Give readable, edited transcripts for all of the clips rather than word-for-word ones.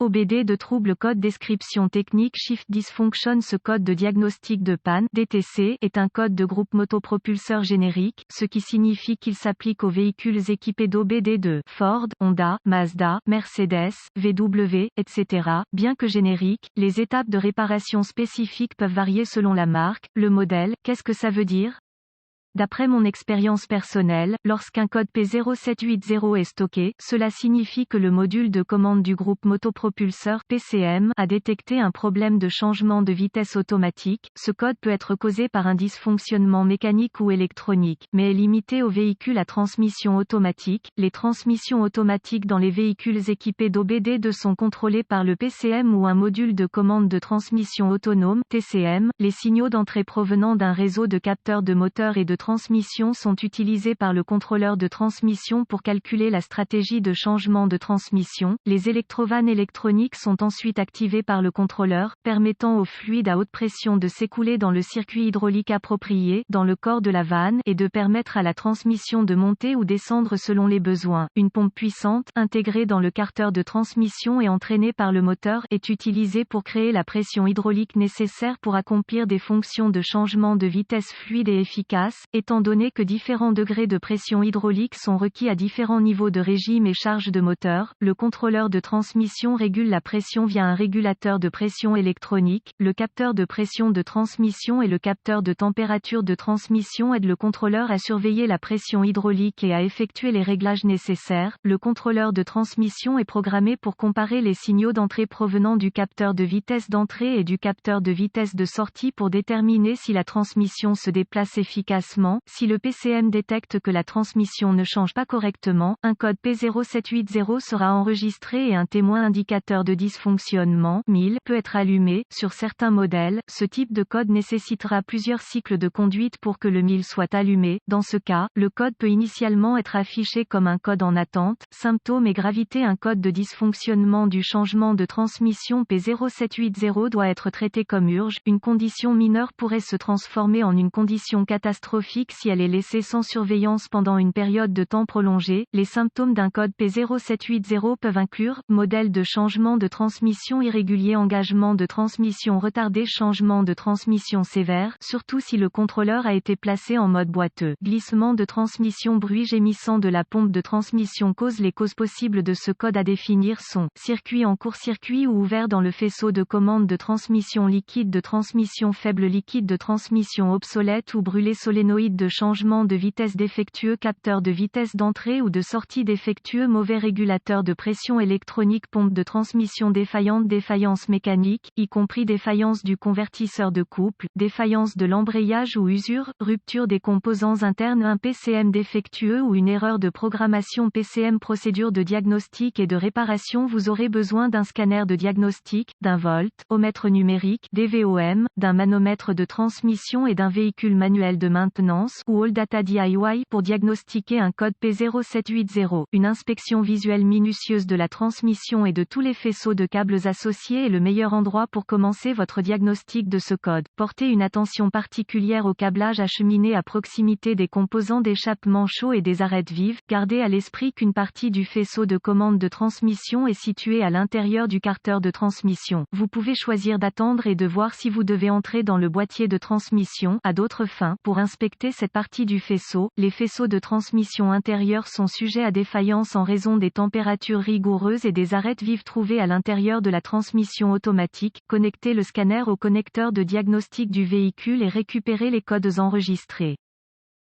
OBD de trouble code description technique Shift Dysfunction. Ce code de diagnostic de panne DTC est un code de groupe motopropulseur générique, ce qui signifie qu'il s'applique aux véhicules équipés d'OBD de Ford, Honda, Mazda, Mercedes, VW, etc. Bien que génériques, les étapes de réparation spécifiques peuvent varier selon la marque, le modèle. Qu'est-ce que ça veut dire ? D'après mon expérience personnelle, lorsqu'un code P0780 est stocké, cela signifie que le module de commande du groupe motopropulseur PCM a détecté un problème de changement de vitesse automatique. Ce code peut être causé par un dysfonctionnement mécanique ou électronique, mais est limité aux véhicules à transmission automatique. Les transmissions automatiques dans les véhicules équipés d'OBD2 sont contrôlées par le PCM ou un module de commande de transmission autonome TCM. Les signaux d'entrée provenant d'un réseau de capteurs de moteur et de transmission sont utilisés par le contrôleur de transmission pour calculer la stratégie de changement de transmission. Les électrovannes électroniques sont ensuite activées par le contrôleur, permettant au fluide à haute pression de s'écouler dans le circuit hydraulique approprié, dans le corps de la vanne, et de permettre à la transmission de monter ou descendre selon les besoins. Une pompe puissante, intégrée dans le carter de transmission et entraînée par le moteur, est utilisée pour créer la pression hydraulique nécessaire pour accomplir des fonctions de changement de vitesse fluide et efficace. Étant donné que différents degrés de pression hydraulique sont requis à différents niveaux de régime et charge de moteur, le contrôleur de transmission régule la pression via un régulateur de pression électronique. Le capteur de pression de transmission et le capteur de température de transmission aident le contrôleur à surveiller la pression hydraulique et à effectuer les réglages nécessaires. Le contrôleur de transmission est programmé pour comparer les signaux d'entrée provenant du capteur de vitesse d'entrée et du capteur de vitesse de sortie pour déterminer si la transmission se déplace efficacement. Si le PCM détecte que la transmission ne change pas correctement, un code P0780 sera enregistré et un témoin indicateur de dysfonctionnement 1000 peut être allumé. Sur certains modèles, ce type de code nécessitera plusieurs cycles de conduite pour que le 1000 soit allumé. Dans ce cas, le code peut initialement être affiché comme un code en attente. Symptômes et gravité. Un code de dysfonctionnement du changement de transmission P0780 doit être traité comme urgent. Une condition mineure pourrait se transformer en une condition catastrophique si elle est laissée sans surveillance pendant une période de temps prolongée. Les symptômes d'un code P0780 peuvent inclure modèle de changement de transmission irrégulier, engagement de transmission retardé, changement de transmission sévère, surtout si le contrôleur a été placé en mode boiteux, glissement de transmission, bruit gémissant de la pompe de transmission. Les causes possibles de ce code à définir sont circuit en court-circuit ou ouvert dans le faisceau de commande de transmission, liquide de transmission faible, liquide de transmission obsolète ou brûlé, solénoïde de changement de vitesse défectueux, capteur de vitesse d'entrée ou de sortie défectueux, mauvais régulateur de pression électronique, pompe de transmission défaillante, défaillance mécanique, y compris défaillance du convertisseur de couple, défaillance de l'embrayage ou usure, rupture des composants internes, un PCM défectueux ou une erreur de programmation. PCM, procédure de diagnostic et de réparation. Vous aurez besoin d'un scanner de diagnostic, d'un voltomètre numérique, DVOM, d'un manomètre de transmission et d'un véhicule manuel de maintenance ou All Data DIY pour diagnostiquer un code P0780. Une inspection visuelle minutieuse de la transmission et de tous les faisceaux de câbles associés est le meilleur endroit pour commencer votre diagnostic de ce code. Portez une attention particulière au câblage acheminé à proximité des composants d'échappement chaud et des arêtes vives. Gardez à l'esprit qu'une partie du faisceau de commande de transmission est située à l'intérieur du carter de transmission. Vous pouvez choisir d'attendre et de voir si vous devez entrer dans le boîtier de transmission à d'autres fins pour inspecter cette partie du faisceau. Les faisceaux de transmission intérieurs sont sujets à défaillance en raison des températures rigoureuses et des arêtes vives trouvées à l'intérieur de la transmission automatique. Connectez le scanner au connecteur de diagnostic du véhicule et récupérez les codes enregistrés.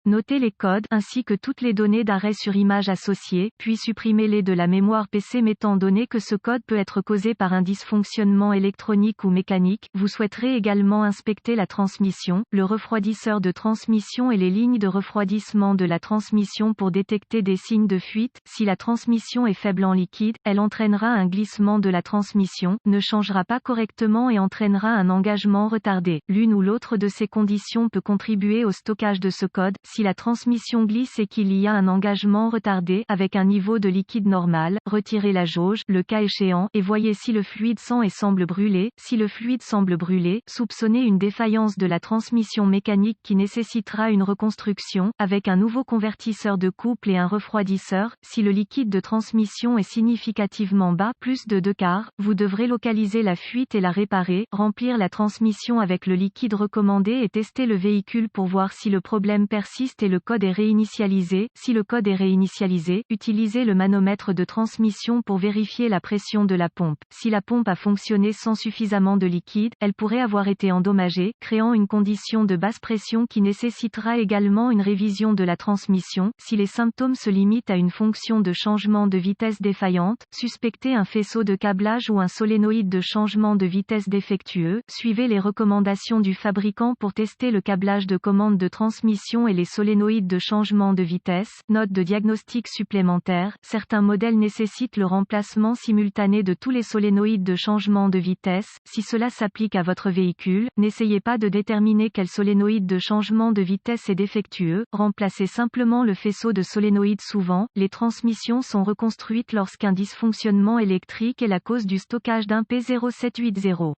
Notez les codes ainsi que toutes les données d'arrêt sur image associées, puis supprimez-les de la mémoire PC. Étant donné que ce code peut être causé par un dysfonctionnement électronique ou mécanique, vous souhaiterez également inspecter la transmission, le refroidisseur de transmission et les lignes de refroidissement de la transmission pour détecter des signes de fuite. Si la transmission est faible en liquide, elle entraînera un glissement de la transmission, ne changera pas correctement et entraînera un engagement retardé. L'une ou l'autre de ces conditions peut contribuer au stockage de ce code. Si la transmission glisse et qu'il y a un engagement retardé, avec un niveau de liquide normal, retirez la jauge, le cas échéant, et voyez si le fluide sent et semble brûler. Si le fluide semble brûler, soupçonnez une défaillance de la transmission mécanique qui nécessitera une reconstruction, avec un nouveau convertisseur de couple et un refroidisseur. Si le liquide de transmission est significativement bas, plus de 2/4, vous devrez localiser la fuite et la réparer, remplir la transmission avec le liquide recommandé et tester le véhicule pour voir si le problème persiste et le code est réinitialisé. Si le code est réinitialisé, utilisez le manomètre de transmission pour vérifier la pression de la pompe. Si la pompe a fonctionné sans suffisamment de liquide, elle pourrait avoir été endommagée, créant une condition de basse pression qui nécessitera également une révision de la transmission. Si les symptômes se limitent à une fonction de changement de vitesse défaillante, suspectez un faisceau de câblage ou un solénoïde de changement de vitesse défectueux. Suivez les recommandations du fabricant pour tester le câblage de commande de transmission et les solénoïdes de changement de vitesse. Note de diagnostic supplémentaire. Certains modèles nécessitent le remplacement simultané de tous les solénoïdes de changement de vitesse. Si cela s'applique à votre véhicule, n'essayez pas de déterminer quel solénoïde de changement de vitesse est défectueux. Remplacez simplement le faisceau de solénoïdes. Souvent, les transmissions sont reconstruites lorsqu'un dysfonctionnement électrique est la cause du stockage d'un P0780.